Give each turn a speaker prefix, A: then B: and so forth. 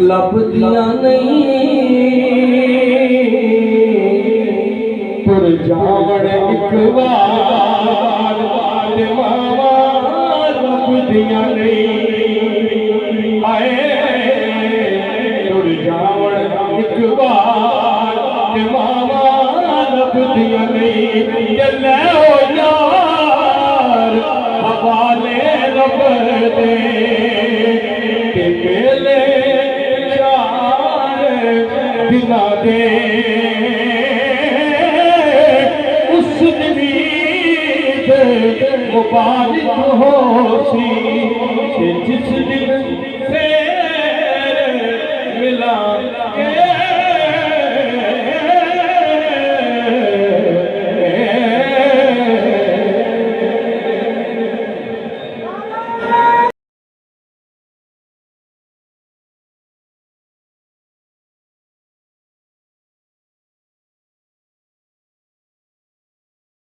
A: लभदियां नहीं पुर जावण एक बार मावा लभदियां नहीं आए पुर जावण एक बार मावा लभदियां नहीं ले हो यार हवाले रब दे मेले बिना दे उस नबी मुबारक हो सी